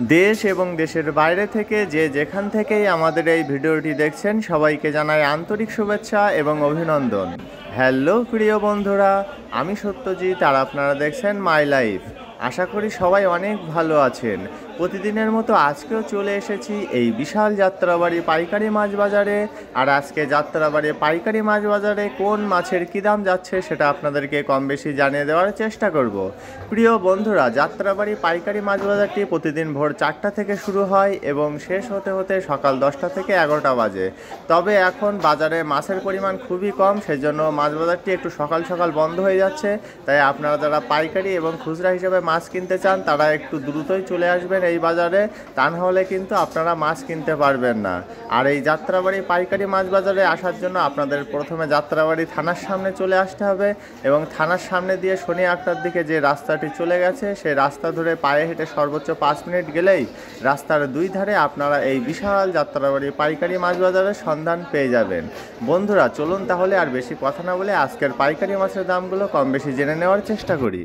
দেশ এবং দেশের বাইরে থেকে যে যেখান থেকেই আমাদের এই ভিডিওটি দেখছেন সবাইকে জানাই আন্তরিক শুভেচ্ছা এবং অভিনন্দন। হ্যালো প্রিয় বন্ধুরা, আমি সত্যজিৎ আর আপনারা দেখছেন মাই লাইফ। আশা করি সবাই অনেক ভালো আছেন। প্রতিদিনের মতো আজকেও চলে এসেছি এই বিশাল যাত্রাবাড়ি পাইকারি মাছ বাজারে। আর আজকে যাত্রাবাড়ি পাইকারি মাছ বাজারে কোন মাছের কী দাম যাচ্ছে সেটা আপনাদেরকে কম বেশি জানিয়ে দেওয়ার চেষ্টা করব। প্রিয় বন্ধুরা, যাত্রাবাড়ি পাইকারি মাছ বাজারটি প্রতিদিন ভোর 4টা থেকে শুরু হয় এবং শেষ হতে হতে সকাল 10টা থেকে 11টা বাজে। তবে এখন বাজারে মাছের পরিমাণ খুবই কম, সেজন্য মাছ বাজারটি একটু সকাল সকাল বন্ধ হয়ে যাচ্ছে। তাই আপনারা যারা পাইকারি এবং খুচরা হিসেবে মাছ কিনতে চান তারা একটু দ্রুতই চলে আসবেন এই বাজারে, তা না হলে কিন্তু আপনারা মাছ কিনতে পারবেন না। আর এই যাত্রাবাড়ি পাইকারি মাছ বাজারে আসার জন্য আপনাদের প্রথমে যাত্রাবাড়ি থানার সামনে চলে আসতে হবে এবং থানার সামনে দিয়ে শনি আটটার দিকে যে রাস্তাটি চলে গেছে সেই রাস্তা ধরে পায়ে হেঁটে সর্বোচ্চ 5 মিনিট গেলেই রাস্তার দুই ধারে আপনারা এই বিশাল যাত্রাবাড়ি পাইকারি মাছ বাজারের সন্ধান পেয়ে যাবেন। বন্ধুরা চলুন তাহলে আর বেশি কথা না বলে আজকের পাইকারি মাছের দামগুলো কম বেশি জেনে নেওয়ার চেষ্টা করি।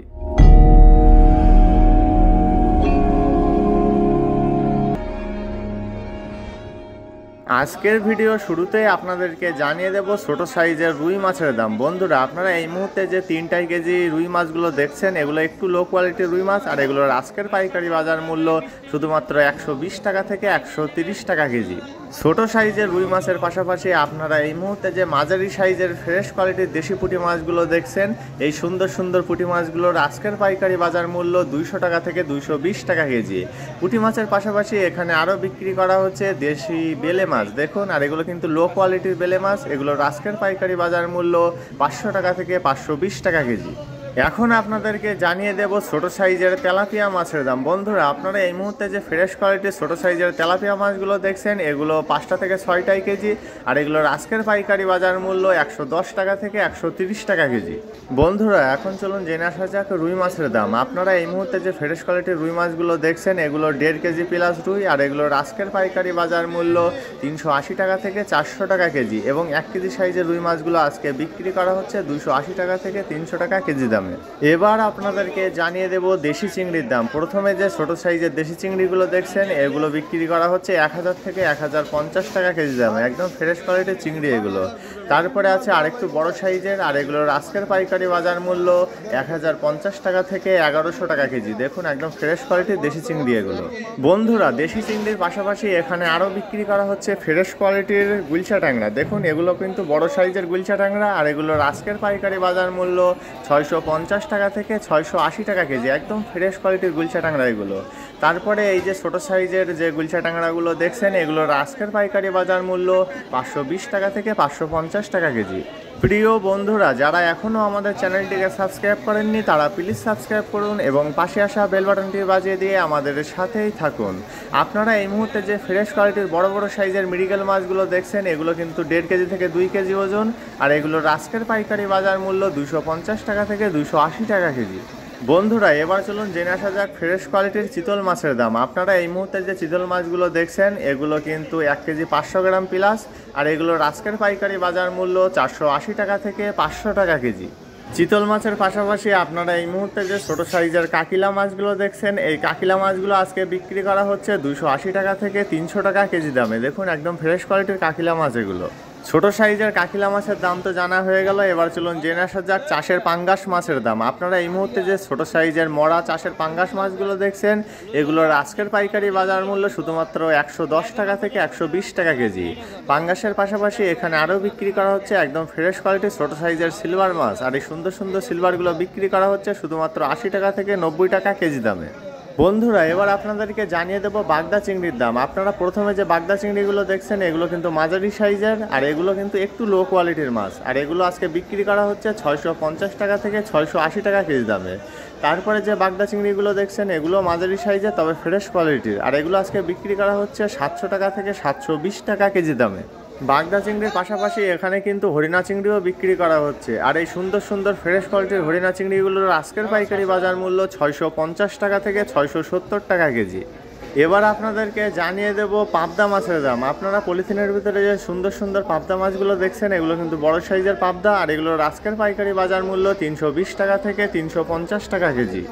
আজকের ভিডিও শুরুতেই আপনাদেরকে জানিয়ে দেব ছোট সাইজের রুই মাছের দাম। বন্ধুরা আপনারা এই মুহূর্তে যে 3 কেজি রুই মাছগুলো দেখছেন এগুলো একটু লো কোয়ালিটির রুই মাছ, আর এগুলোর আজকের পাইকারি বাজার মূল্য শুধুমাত্র 120 টাকা থেকে 130 টাকা কেজি। ছোট সাইজের রুই মাছের পাশাপাশি আপনারা এই মুহূর্তে যে মাঝারি সাইজের ফ্রেশ কোয়ালিটির দেশি পুঁটি মাছগুলো দেখছেন, এই সুন্দর সুন্দর পুঁটি মাছগুলোর আজকের পাইকারি বাজার মূল্য 200 টাকা থেকে 220 টাকা কেজি। পুঁটি মাছের পাশাপাশি এখানে আরও বিক্রি করা হচ্ছে দেশি বেলে মাছ, দেখুন। আর এগুলো কিন্তু লো কোয়ালিটির বেলে মাছ, এগুলোর আজকের পাইকারি বাজার মূল্য 500 টাকা থেকে 520 টাকা কেজি। এখন আপনাদেরকে জানিয়ে দেব ছোট সাইজের তেলাপিয়া মাছের দাম। বন্ধুরা আপনারা এই মুহূর্তে যে ফ্রেশ কোয়ালিটির ছোট সাইজের তেলাপিয়া মাছগুলো দেখছেন এগুলো 5টা থেকে 6টাই কেজি, আর এগুলোর আজকের পাইকারি বাজার মূল্য 110 টাকা থেকে 130 টাকা কেজি। বন্ধুরা এখন চলুন জেনে আসা যাক রুই মাছের দাম। আপনারা এই মুহূর্তে যে ফ্রেশ কোয়ালিটির রুই মাছগুলো দেখছেন এগুলো 1.5 কেজি প্লাস রুই, আর এগুলোর আজকের পাইকারি বাজার মূল্য 380 টাকা থেকে 400 টাকা কেজি, এবং 1 কেজি সাইজের রুই মাছগুলো আজকে বিক্রি করা হচ্ছে 280 টাকা থেকে 300 টাকা কেজি দাম। এবার আপনাদেরকে জানিয়ে দেব দেশি চিংড়ির দাম। প্রথমে যে ছোট সাইজের দেশি চিংড়িগুলো দেখছেন এগুলো বিক্রি করা হচ্ছে 1000 থেকে 1050 টাকা কেজি দামে, একদম ফ্রেশ কোয়ালিটির চিংড়ি এগুলো। তারপরে আছে আরেকটু বড় সাইজের, আর এগুলোর আজকের পাইকারি বাজার মূল্য 1050 টাকা থেকে 1100 টাকা কেজি, দেখুন একদম ফ্রেশ কোয়ালিটির দেশি চিংড়ি এগুলো। বন্ধুরা দেশি চিংড়ির পাশাপাশি এখানে আরও বিক্রি করা হচ্ছে ফ্রেশ কোয়ালিটির গুলশা ট্যাংরা, দেখুন এগুলো কিন্তু বড় সাইজের গুলশা ট্যাংরা, আর এগুলোর আজকের পাইকারি বাজার মূল্য 650 টাকা থেকে 680 টাকা কেজি, একদম ফ্রেশ কোয়ালিটির গুলশা ট্যাংরা এগুলো। তারপরে এই যে ছোট সাইজের যে গুলশা ট্যাংরাগুলো দেখছেন এগুলোর আজকের পাইকারি বাজার মূল্য 520 টাকা থেকে 550 টাকা কেজি। প্রিয় বন্ধুরা যারা এখনও আমাদের চ্যানেলটিকে সাবস্ক্রাইব করেননি তারা প্লিজ সাবস্ক্রাইব করুন এবং পাশে আসা বেল বাটনটি বাজিয়ে দিয়ে আমাদের সাথেই থাকুন। আপনারা এই মুহূর্তে যে ফ্রেশ কোয়ালিটির বড় বড় সাইজের মৃগেল মাছগুলো দেখছেন এগুলো কিন্তু 1.5 কেজি থেকে 2 কেজি ওজন, আর এগুলোর আজকের পাইকারি বাজার মূল্য 250 টাকা থেকে 280 টাকা কেজি। বন্ধুরা এবার চলুন জেনে আসা যাক ফ্রেশ কোয়ালিটির চিতল মাছের দাম। আপনারা এই মুহূর্তে যে চিতল মাছগুলো দেখছেন এগুলো কিন্তু 1 কেজি 500 গ্রাম প্লাস, আর এগুলোর আজকের পাইকারি বাজার মূল্য 480 টাকা থেকে 500 টাকা কেজি। চিতল মাছের পাশাপাশি আপনারা এই মুহূর্তে যে ছোট সাইজের কাকিলা মাছগুলো দেখছেন এই কাকিলা মাছগুলো আজকে বিক্রি করা হচ্ছে 280 টাকা থেকে 300 টাকা কেজি দামে, দেখুন একদম ফ্রেশ কোয়ালিটির কাকিলা মাছ এগুলো। ছোট সাইজের কাকিলা মাছের দাম তো জানা হয়ে গেল, এবার চলুন জেনে আসা যাক চাষের পাঙ্গাস মাছের দাম। আপনারা এই মুহূর্তে যে ছোট সাইজের মরা চাষের পাঙ্গাস মাছগুলো দেখছেন এগুলোর আজকের পাইকারি বাজার মূল্য শুধুমাত্র 110 টাকা থেকে 120 টাকা কেজি। পাঙ্গাসের পাশাপাশি এখানে আরও বিক্রি করা হচ্ছে একদম ফ্রেশ কোয়ালিটির ছোট সাইজের সিলভার মাছ, আর এই সুন্দর সুন্দর সিলভারগুলো বিক্রি করা হচ্ছে শুধুমাত্র 80 টাকা থেকে 90 টাকা কেজি দামে। বন্ধুরা এবার আপনাদেরকে জানিয়ে দেব বাগদা চিংড়ির দাম। আপনারা প্রথমে যে বাগদা চিংড়িগুলো দেখছেন এগুলো কিন্তু মাঝারি সাইজের, আর এগুলো কিন্তু একটু লো কোয়ালিটির মাছ, আর এগুলো আজকে বিক্রি করা হচ্ছে 650 টাকা থেকে 680 টাকা কেজি দামে। তারপরে যে বাগদা চিংড়িগুলো দেখছেন এগুলো মাঝারি সাইজের তবে ফ্রেশ কোয়ালিটির, আর এগুলো আজকে বিক্রি করা হচ্ছে 700 টাকা থেকে 720 টাকা কেজি দামে। বাগদা চিংড়ির পাশাপাশি এখানে কিন্তু হরিণা চিংড়িও বিক্রি করা হচ্ছে, আর এই সুন্দর সুন্দর ফ্রেশ কোয়ালিটির হরিণা চিংড়িগুলোর আজকের পাইকারি বাজার মূল্য 650 টাকা থেকে 670 টাকা কেজি। এবার আপনাদেরকে জানিয়ে দেব পাবদা মাছের দাম। আপনারা পলিথিনের ভিতরে যে সুন্দর সুন্দর পাবদা মাছগুলো দেখছেন এগুলো কিন্তু বড় সাইজের পাবদা, আর এগুলোর আজকের পাইকারি বাজার মূল্য 320 টাকা থেকে 350 টাকা কেজি।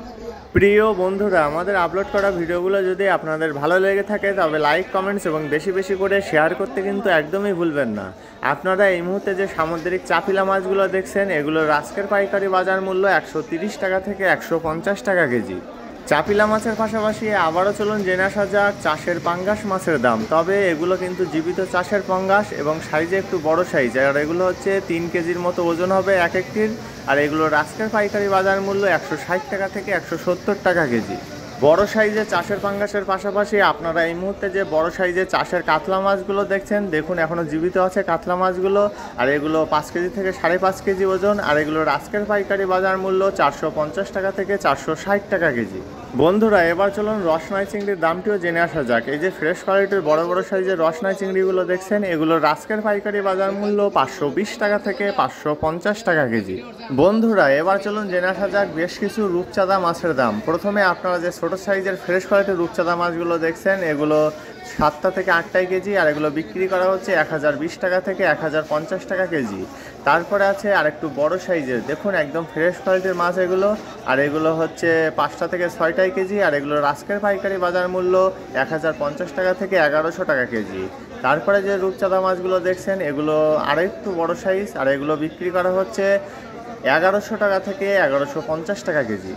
প্রিয় বন্ধুরা, আমাদের আপলোড করা ভিডিওগুলো যদি আপনাদের ভালো লেগে থাকে তবে লাইক, কমেন্টস এবং বেশি বেশি করে শেয়ার করতে কিন্তু একদমই ভুলবেন না। আপনারা এই মুহূর্তে যে সামুদ্রিক চাপিলা মাছগুলো দেখছেন এগুলোর আজকের পাইকারি বাজার মূল্য 130 টাকা থেকে 150 টাকা কেজি। চাপিলা মাছের পাশাপাশি আবারও চলুন জেনে আসা যাক চাষের পাঙ্গাস মাছের দাম। তবে এগুলো কিন্তু জীবিত চাষের পাঙ্গাস এবং সাইজে একটু বড় সাইজ, আর এগুলো হচ্ছে 3 কেজির মতো ওজন হবে এক একটির। আর এগুলোর আজকের পাইকারি বাজার মূল্য 160 টাকা থেকে 170 টাকা কেজি। বড় সাইজের চাষের পাঙ্গাসের পাশাপাশি আপনারা এই মুহূর্তে যে বড় সাইজের চাষের কাতলা মাছগুলো দেখছেন, দেখুন এখনও জীবিত আছে কাতলা মাছগুলো। আর এগুলো 5 কেজি থেকে 5.5 কেজি ওজন। আর এগুলোর আজকের পাইকারি বাজার মূল্য 450 টাকা থেকে 460 টাকা কেজি। বন্ধুরা, এবার চলুন রসনাই চিংড়ির দামটিও জেনে আসা যাক। এই যে ফ্রেশ কোয়ালিটির বড় বড় সাইজের রসনাই চিংড়িগুলো দেখছেন এগুলোর আজকের পাইকারি বাজার মূল্য 520 টাকা থেকে 550 টাকা কেজি। বন্ধুরা, এবার চলুন জেনে আসা যাক বেশ কিছু রূপচাঁদা মাছের দাম। প্রথমে আপনারা যে ছোট সাইজের ফ্রেশ কোয়ালিটির রূপচাঁদা মাছগুলো দেখছেন এগুলো 7টা থেকে 8টাই কেজি, আর এগুলো বিক্রি করা হচ্ছে 1020 টাকা থেকে 1050 টাকা কেজি। তারপরে আছে আর একটু বড় সাইজের, দেখুন একদম ফ্রেশ কোয়ালিটির মাছ এগুলো। আর এগুলো হচ্ছে 5টা থেকে 6টাই কেজি, আর এগুলোর আজকের পাইকারি বাজার মূল্য 1050 টাকা থেকে 1100 টাকা কেজি। তারপরে যে রূপচাঁদা মাছগুলো দেখছেন এগুলো আরেকটু বড় সাইজ, আর এগুলো বিক্রি করা হচ্ছে 1100 টাকা থেকে 1150 টাকা কেজি।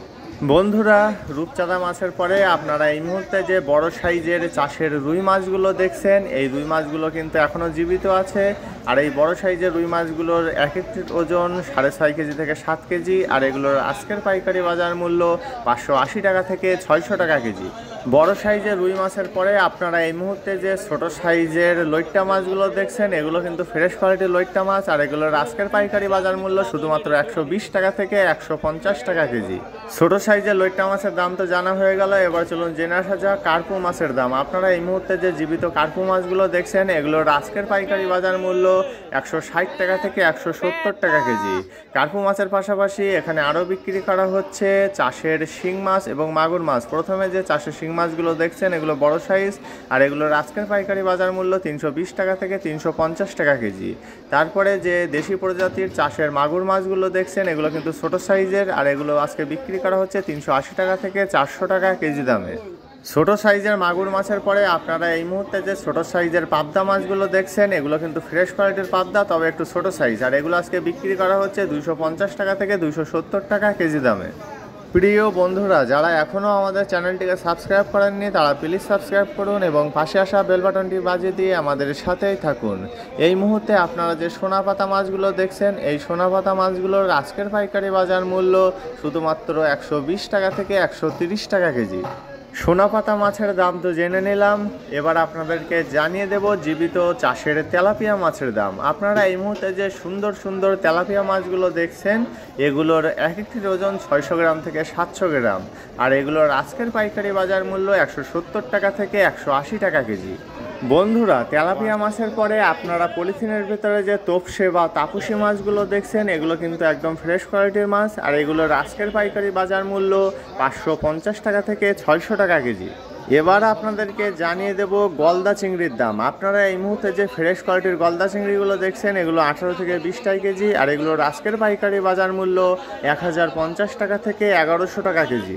বন্ধুরা, রূপচাঁদা মাছের পরে আপনারা এই মুহূর্তে যে বড় সাইজের চাষের রুই মাছগুলো দেখছেন এই রুই মাছগুলো কিন্তু এখনও জীবিত আছে। আর এই বড় সাইজের রুই মাছগুলোর এক একটির ওজন 6.5 কেজি থেকে 7 কেজি। আর এগুলোর আজকের পাইকারি বাজার মূল্য 580 টাকা থেকে 600 টাকা কেজি। বড় সাইজের রুই মাছের পরে আপনারা এই মুহূর্তে যে ছোট সাইজের লইট্টা মাছগুলো দেখছেন এগুলো কিন্তু ফ্রেশ কোয়ালিটির লইট্টা মাছ। আর এগুলোর আজকের পাইকারি বাজার মূল্য শুধুমাত্র 120 টাকা থেকে 150 টাকা কেজি। ছোট সাইজের লইট্টা মাছের দাম তো জানা হয়ে গেল, এবার চলুন জেনে আসা যাক কার্পু মাছের দাম। আপনারা এই মুহূর্তে যে জীবিত কার্পু মাছগুলো দেখছেন এগুলোর আজকের পাইকারি বাজার মূল্য 160 টাকা থেকে 170 টাকা কেজি। কার্পু মাছের পাশাপাশি এখানে আরও বিক্রি করা হচ্ছে চাষের শিং মাছ এবং মাগুর মাছ। প্রথমে যে চাষের শিং মাছগুলো দেখছেন এগুলো বড় সাইজ, আর এগুলোর আজকের পাইকারি বাজার মূল্য 320 টাকা থেকে 350 টাকা কেজি। তারপরে যে দেশি প্রজাতির চাষের মাগুর মাছগুলো দেখছেন এগুলো কিন্তু ছোট সাইজের, আর এগুলো আজকে বিক্রি করা হচ্ছে 380 টাকা থেকে 400 টাকা কেজি দামে। ছোট সাইজের মাগুর মাছের পরে আপনারা এই মুহূর্তে যে ছোট সাইজের পাবদা মাছগুলো দেখছেন এগুলো কিন্তু ফ্রেশ কোয়ালিটির পাবদা, তবে একটু ছোট সাইজ। আর এগুলো আজকে বিক্রি করা হচ্ছে 250 টাকা থেকে 270 টাকা কেজি দামে। প্রিয় বন্ধুরা, যারা এখনও আমাদের চ্যানেলটিকে সাবস্ক্রাইব করেননি তারা প্লিজ সাবস্ক্রাইব করুন এবং পাশে আসা বেল বাটনটি বাজিয়ে দিয়ে আমাদের সাথেই থাকুন। এই মুহূর্তে আপনারা যে সোনাপাতা মাছগুলো দেখছেন এই সোনাপাতা মাছগুলোর আজকের পাইকারি বাজার মূল্য শুধুমাত্র 120 টাকা থেকে 130 টাকা কেজি। সোনাপাতা মাছের দাম তো জেনে নিলাম, এবার আপনাদেরকে জানিয়ে দেব জীবিত চাষের তেলাপিয়া মাছের দাম। আপনারা এই মুহূর্তে যে সুন্দর সুন্দর তেলাপিয়া মাছগুলো দেখছেন এগুলোর এক একটির ওজন 600 গ্রাম থেকে 700 গ্রাম। আর এগুলোর আজকের পাইকারি বাজার মূল্য 170 টাকা থেকে 180 টাকা কেজি। বন্ধুরা, তেলাপিয়া মাছের পরে আপনারা পলিথিনের ভিতরে যে তোপসে বা তাপুসি মাছগুলো দেখছেন এগুলো কিন্তু একদম ফ্রেশ কোয়ালিটির মাছ। আর এগুলোর আজকের পাইকারি বাজার মূল্য 550 টাকা থেকে 600 টাকা কেজি। এবার আপনাদেরকে জানিয়ে দেব গলদা চিংড়ির দাম। আপনারা এই মুহূর্তে যে ফ্রেশ কোয়ালিটির গলদা চিংড়িগুলো দেখছেন এগুলো 18 থেকে 20 টাকা কেজি। আর এগুলোর আজকের পাইকারি বাজার মূল্য 1050 টাকা থেকে 1100 টাকা কেজি।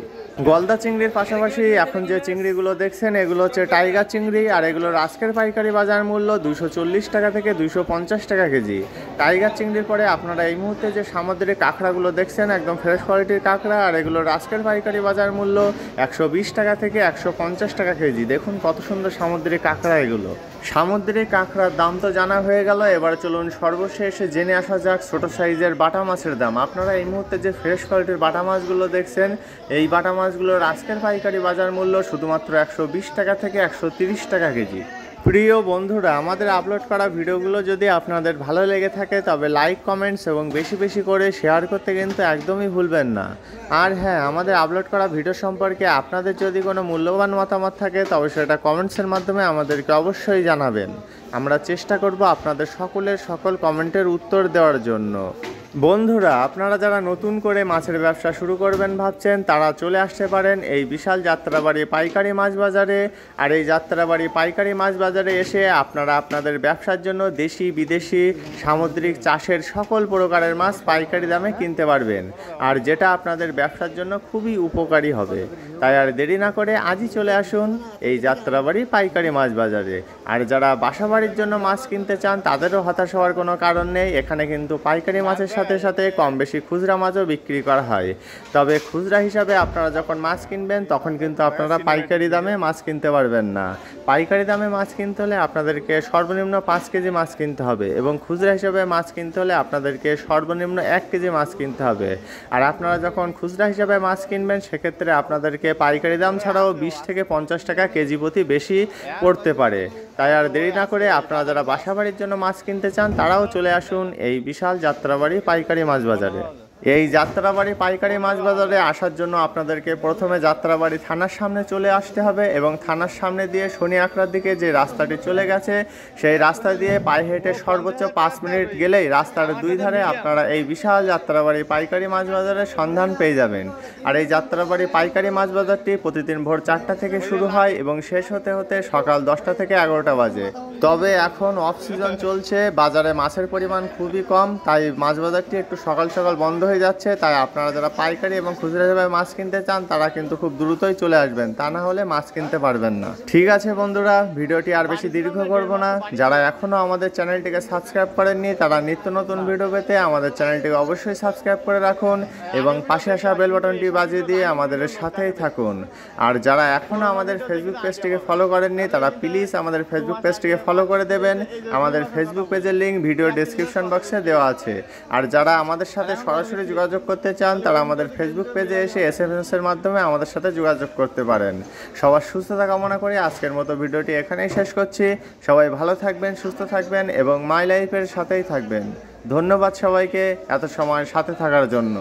গলদা চিংড়ির পাশাপাশি এখন যে চিংড়িগুলো দেখছেন এগুলো হচ্ছে টাইগার চিংড়ি। আর এগুলোর আজকের পাইকারি বাজার মূল্য 240 টাকা থেকে 250 টাকা কেজি। টাইগার চিংড়ির পরে আপনারা এই মুহূর্তে যে সামুদ্রিক কাঁকড়াগুলো দেখছেন একদম ফ্রেশ কোয়ালিটির কাঁকড়া। আর এগুলোর আজকের পাইকারি বাজার মূল্য 120 টাকা থেকে 150 টাকা কেজি। দেখুন কত সুন্দর সামুদ্রিক কাঁকড়া এগুলো। সামুদ্রিক কাঁকড়ার দাম তো জানা হয়ে গেল, এবার চলুন সর্বশেষ জেনে আসা যাক ছোট সাইজের বাটা মাছের দাম। আপনারা এই মুহূর্তে যে ফ্রেশ কোয়ালিটির বাটা মাছগুলো দেখছেন এই বাটা মাছগুলোর আজকের পাইকারি বাজার মূল্য শুধুমাত্র 120 টাকা থেকে 130 টাকা কেজি। প্রিয় বন্ধুরা, আমাদের আপলোড করা ভিডিওগুলো যদি আপনাদের ভালো লেগে থাকে তবে লাইক, কমেন্টস এবং বেশি বেশি করে শেয়ার করতে কিন্তু একদমই ভুলবেন না। আর হ্যাঁ, আমাদের আপলোড করা ভিডিও সম্পর্কে আপনাদের যদি কোনো মূল্যবান মতামত থাকে তবে সেটা কমেন্টসের মাধ্যমে আমাদেরকে অবশ্যই জানাবেন। আমরা চেষ্টা করব আপনাদের সকল কমেন্টের উত্তর দেওয়ার জন্য। বন্ধুরা, আপনারা যারা নতুন করে মাছের ব্যবসা শুরু করবেন ভাবছেন, তারা চলে আসতে পারেন এই বিশাল যাত্রাবাড়ি পাইকারি মাছ বাজারে। আর এই যাত্রাবাড়ি পাইকারি মাছ বাজারে এসে আপনারা আপনাদের ব্যবসার জন্য দেশি বিদেশি সামুদ্রিক চাষের সকল প্রকারের মাছ পাইকারি দামে কিনতে পারবেন, আর যেটা আপনাদের ব্যবসার জন্য খুবই উপকারী হবে। তাই আর দেরি না করে আজই চলে আসুন এই যাত্রাবাড়ি পাইকারি মাছ বাজারে। আর যারা বাসাবাড়ির জন্য মাছ কিনতে চান, তাদেরও হতাশ হওয়ার কোনো কারণ নেই। এখানে কিন্তু পাইকারি মাছের সাথে সাথে কম বেশি খুচরা মাছও বিক্রি করা হয়। তবে খুচরা হিসাবে আপনারা যখন মাছ কিনবেন, তখন কিন্তু আপনারা পাইকারি দামে মাছ কিনতে পারবেন না। পাইকারি দামে মাছ কিনতে হলে আপনাদেরকে সর্বনিম্ন 5 কেজি মাছ কিনতে হবে, এবং খুচরা হিসাবে মাছ কিনতে হলে আপনাদেরকে সর্বনিম্ন 1 কেজি মাছ কিনতে হবে। আর আপনারা যখন খুচরা হিসাবে মাছ কিনবেন, সেক্ষেত্রে আপনাদেরকে পাইকারি দাম ছাড়াও 20 থেকে 50 টাকা কেজি প্রতি বেশি পড়তে পারে। তাই আর দেরি না করে আপনারা যারা বাসাবাড়ির জন্য মাছ কিনতে চান, তারাও চলে আসুন এই বিশাল যাত্রাবাড়ি পাইকারি মাছ বাজারে। এই যাত্রাবাড়ি পাইকারি মাছ বাজারে আসার জন্য আপনাদেরকে প্রথমে যাত্রাবাড়ি থানার সামনে চলে আসতে হবে, এবং থানার সামনে দিয়ে শনি আখড়ার দিকে যে রাস্তাটি চলে গেছে, সেই রাস্তা দিয়ে পায়ে হেঁটে সর্বোচ্চ 5 মিনিট গেলেই রাস্তার দুই ধারে আপনারা এই বিশাল যাত্রাবাড়ি পাইকারি মাছ বাজারের সন্ধান পেয়ে যাবেন। আর এই যাত্রাবাড়ি পাইকারি মাছ বাজারটি প্রতিদিন ভোর 4টা থেকে শুরু হয় এবং শেষ হতে হতে সকাল 10টা থেকে 11টা বাজে। তবে এখন অফ সিজন চলছে, বাজারে মাছের পরিমাণ খুবই কম, তাই মাছ বাজারটি একটু সকাল সকাল বন্ধ হয়ে যাচ্ছে। তাই আপনারা যারা পাইকারি এবং খুচরা হিসেবে মাছ কিনতে চান, তারা কিন্তু খুব দ্রুতই চলে আসবেন, তা না হলে মাছ কিনতে পারবেন না। ঠিক আছে বন্ধুরা, ভিডিওটি আর বেশি দীর্ঘ করব না। যারা এখনও আমাদের চ্যানেলটিকে সাবস্ক্রাইব করেননি, তারা নিত্য নতুন ভিডিও পেতে আমাদের চ্যানেলটিকে অবশ্যই সাবস্ক্রাইব করে রাখুন, এবং পাশে আসা বেল বাটনটি বাজিয়ে দিয়ে আমাদের সাথেই থাকুন। আর যারা এখনও আমাদের ফেসবুক পেজটিকে ফলো করেননি, তারা প্লিজ আমাদের ফেসবুক পেজটিকে ফলো করে দেবেন। আমাদের ফেসবুক পেজের লিঙ্ক ভিডিও ডেসক্রিপশন বক্সে দেওয়া আছে। আর যারা আমাদের সাথে সরাসরি যোগাযোগ করতে চান, তারা আমাদের ফেসবুক পেজে এসে SMS এর মাধ্যমে আমাদের সাথে যোগাযোগ করতে পারেন। সবার সুস্থতা কামনা করে আজকের মতো ভিডিওটি এখানেই শেষ করছি। সবাই ভালো থাকবেন, সুস্থ থাকবেন এবং মাই লাইফের সাথেই থাকবেন। ধন্যবাদ সবাইকে এত সময় সাথে থাকার জন্য।